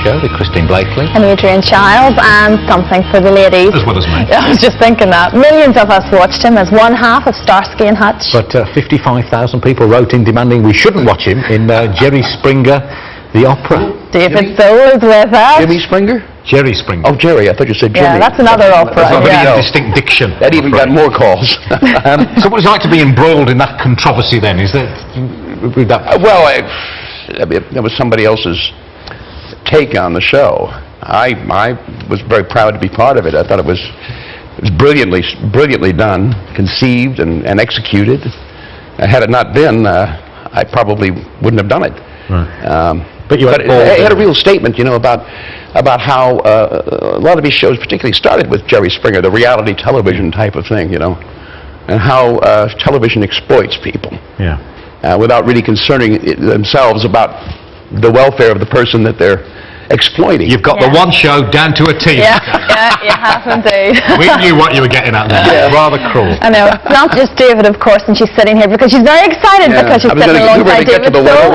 Show with Christine Blakely. And Adrian Childs, and Something for the Ladies. As well as me. I was just thinking that. Millions of us watched him as one half of Starsky and Hutch. But 55,000 people wrote in demanding we shouldn't watch him in Jerry Springer, the opera. David Soul is with us. Jimmy Springer? Jerry Springer. Oh, Jerry. I thought you said Jimmy. Yeah, that's another opera. That's a very yeah. distinct diction. That even got more calls. So what was it like to be embroiled in that controversy then? Is that... Well, it was somebody else's take on the show. I was very proud to be part of it. I thought it was brilliantly done, conceived and executed. Had it not been, I probably wouldn't have done it. Right. But it had a real statement, you know, about how a lot of these shows particularly started with Jerry Springer, the reality television type of thing, you know, and how television exploits people. Yeah. Without really concerning themselves about the welfare of the person that they're exploiting. You've got the one show down to a T. Yeah, you have indeed. We knew what you were getting at there. Yeah. Rather cruel. I know. It's not just David, of course, and she's sitting here because she's very excited because she's sitting alongside David Soul.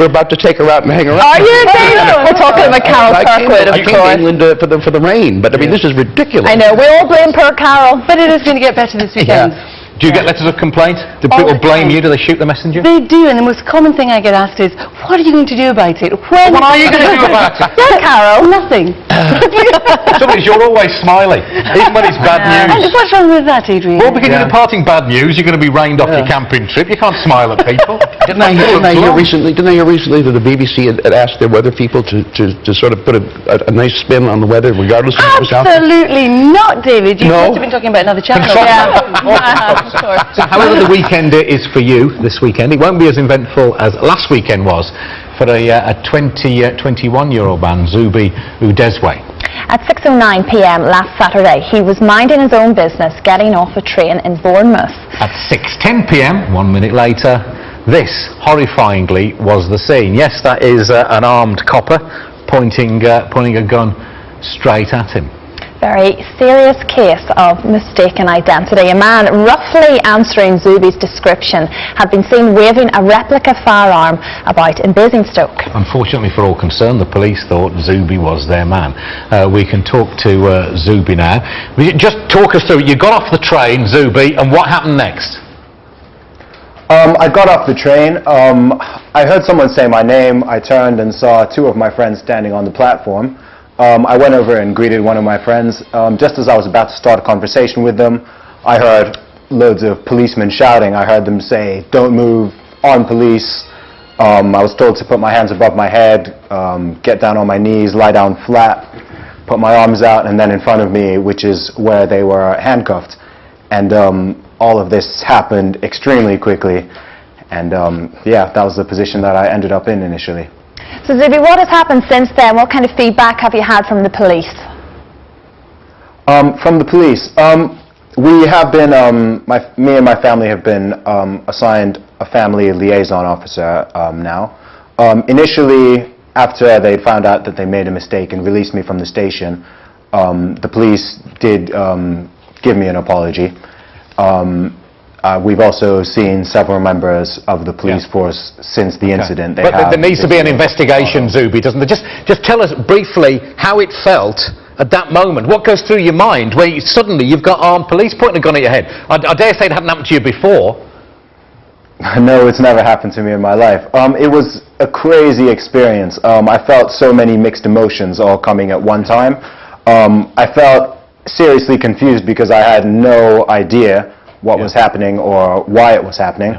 We're about to take her out and hang her Are out. you, David? We're talking about Carol Kirkwood, of I course. came to England for the rain, but I mean, this is ridiculous. I know. We all blame poor Carol. But it is going to get better this weekend. Yeah. Do you get letters of complaint? Do All people the blame time. you? Do they shoot the messenger? They do, and the most common thing I get asked is, what are you going to do about it? When What are you going to do about it? Yeah, Carol. Nothing. Somebody, you're always smiling, even when it's bad news. What's wrong with that, Adrian? Well, because you're imparting bad news, you're going to be rained off your camping trip. You can't smile at people. Didn't I hear recently that the BBC had asked their weather people to sort of put a nice spin on the weather, regardless of what was out there? Absolutely not, David. You No. must have been talking about another channel. Of course. However the weekend is for you this weekend, it won't be as eventful as last weekend was for a 21-year-old man, Zubi Udezwe. At 6:09 p.m. last Saturday, he was minding his own business, getting off a train in Bournemouth. At 6:10 p.m, 1 minute later, this, horrifyingly, was the scene. Yes, that is an armed copper pointing a gun straight at him. Very serious case of mistaken identity. A man roughly answering Zubi's description had been seen waving a replica firearm about in Basingstoke. Unfortunately for all concerned, the police thought Zubi was their man. We can talk to Zubi now. Just talk us through it. You got off the train, Zubi, and what happened next? I got off the train. I heard someone say my name. I turned and saw two of my friends standing on the platform. I went over and greeted one of my friends. Just as I was about to start a conversation with them, I heard loads of policemen shouting. I heard them say, "Don't move, armed police." I was told to put my hands above my head, get down on my knees, lie down flat, put my arms out, and then in front of me, which is where they were handcuffed. And all of this happened extremely quickly. And yeah, that was the position that I ended up in initially. So Zubi, what has happened since then? What kind of feedback have you had from the police? From the police, we have been, me and my family have been assigned a family liaison officer now. Initially, after they found out that they made a mistake and released me from the station, the police did give me an apology. We've also seen several members of the police force since the incident. But there needs to be an investigation, Zubi, doesn't there? Just tell us briefly how it felt at that moment. What goes through your mind where suddenly you've got armed police pointing a gun at your head? I dare say it hadn't happened to you before. No, it's never happened to me in my life. It was a crazy experience. I felt so many mixed emotions all coming at one time. I felt seriously confused because I had no idea what was happening or why it was happening.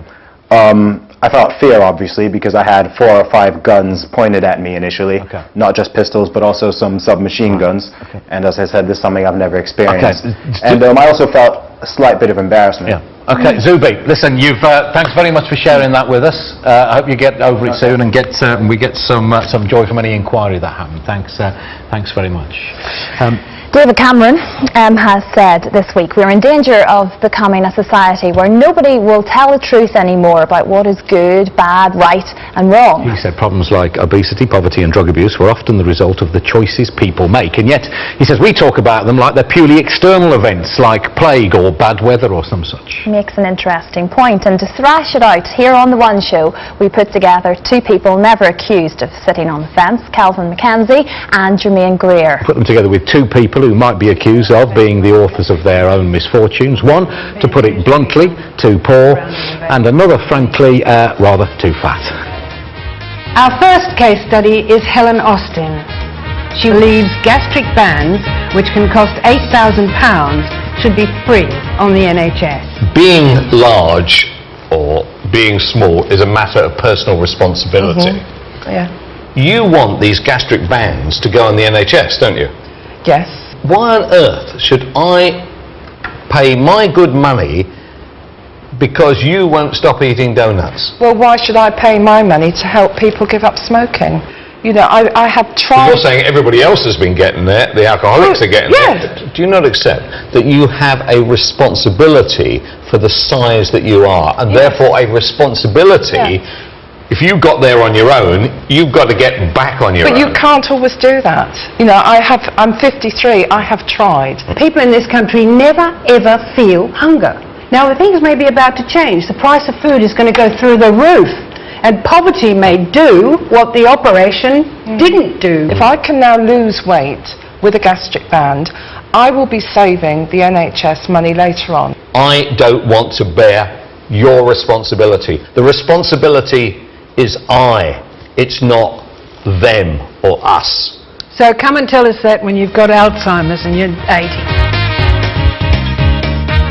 I felt fear, obviously, because I had 4 or 5 guns pointed at me initially. Not just pistols, but also some submachine guns. And as I said, this is something I've never experienced. And I also felt a slight bit of embarrassment. Okay, Zubi, listen, thanks very much for sharing that with us. I hope you get over it soon and we get some joy from any inquiry that happened. Thanks very much. David Cameron has said this week we're in danger of becoming a society where nobody will tell the truth anymore about what is good, bad, right and wrong. He said problems like obesity, poverty and drug abuse were often the result of the choices people make. And yet, he says, we talk about them like they're purely external events, like plague or bad weather or some such. Makes an interesting point. And to thrash it out, here on The One Show, we put together two people never accused of sitting on the fence, Calvin McKenzie and Jermaine Greer. Put them together with two people who might be accused of being the authors of their own misfortunes. One, to put it bluntly, too poor, and another, frankly, rather too fat. Our first case study is Helen Austin. She believes gastric bands, which can cost £8,000, should be free on the NHS. Being large or being small is a matter of personal responsibility. Yeah. You want these gastric bands to go on the NHS, don't you? Yes. Why on earth should I pay my good money because you won't stop eating donuts? Well, why should I pay my money to help people give up smoking? You know, I have tried... You're saying everybody else has been getting there, the alcoholics are getting yes. there. Do you not accept that you have a responsibility for the size that you are, and therefore a responsibility, if you got there on your own, you've got to get back on your own. But you can't always do that. You know, I'm 53, I have tried. People in this country never ever feel hunger. Now, the things may be about to change. The price of food is going to go through the roof. And poverty may do what the operation didn't do. If I can now lose weight with a gastric band, I will be saving the NHS money later on. I don't want to bear your responsibility. The responsibility is I. It's not them or us. So come and tell us that when you've got Alzheimer's and you're 80.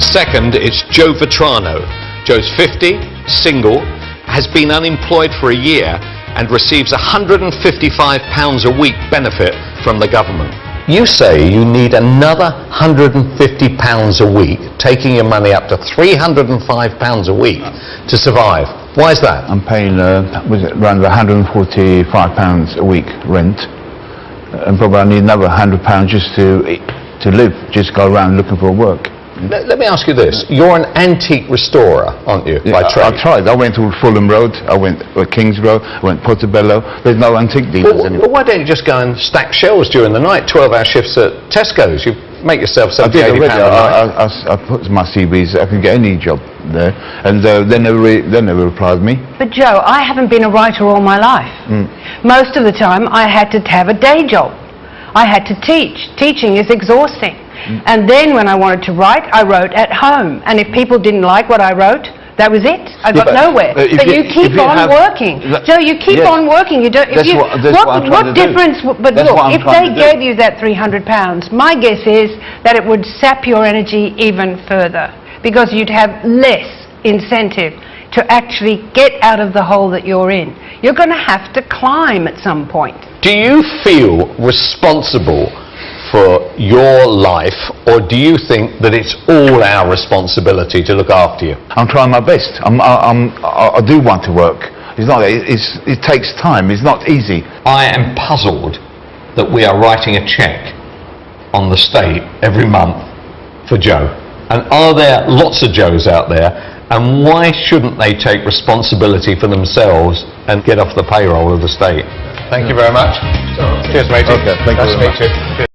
Second, it's Joe Vetrano. Joe's 50, single, has been unemployed for a year and receives £155 a week benefit from the government. You say you need another £150 a week, taking your money up to £305 a week to survive. Why is that? I'm paying around £145 a week rent, and probably I need another £100 just to live, just go around looking for work. Let me ask you this. You're an antique restorer, aren't you, by trade? I tried. I went to Fulham Road, I went to Kings Road, I went Portobello. There's no antique dealers anymore. Well, why don't you just go and stack shelves during the night, 12-hour shifts at Tesco's? You make yourself I did £70, £80 already. a night. I put my CVs, I can get any job there, and they never replied me. But Joe, I haven't been a writer all my life. Most of the time I had to have a day job. I had to teach. Teaching is exhausting. And then when I wanted to write, I wrote at home. And if people didn't like what I wrote, that was it. I got nowhere. But you keep on working. Joe, you keep on working. You don't. That's what difference? But look, if they gave you that £300, my guess is that it would sap your energy even further, because you'd have less incentive to actually get out of the hole that you're in. You're going to have to climb at some point. Do you feel responsible for your life, or do you think that it's all our responsibility to look after you? I'm trying my best. I do want to work. It's not. It takes time. It's not easy. I am puzzled that we are writing a cheque on the state every month for Joe. And are there lots of Joes out there? And why shouldn't they take responsibility for themselves and get off the payroll of the state? Thank you very much. Cheers, matey. Okay, thank you Nice to very meet you.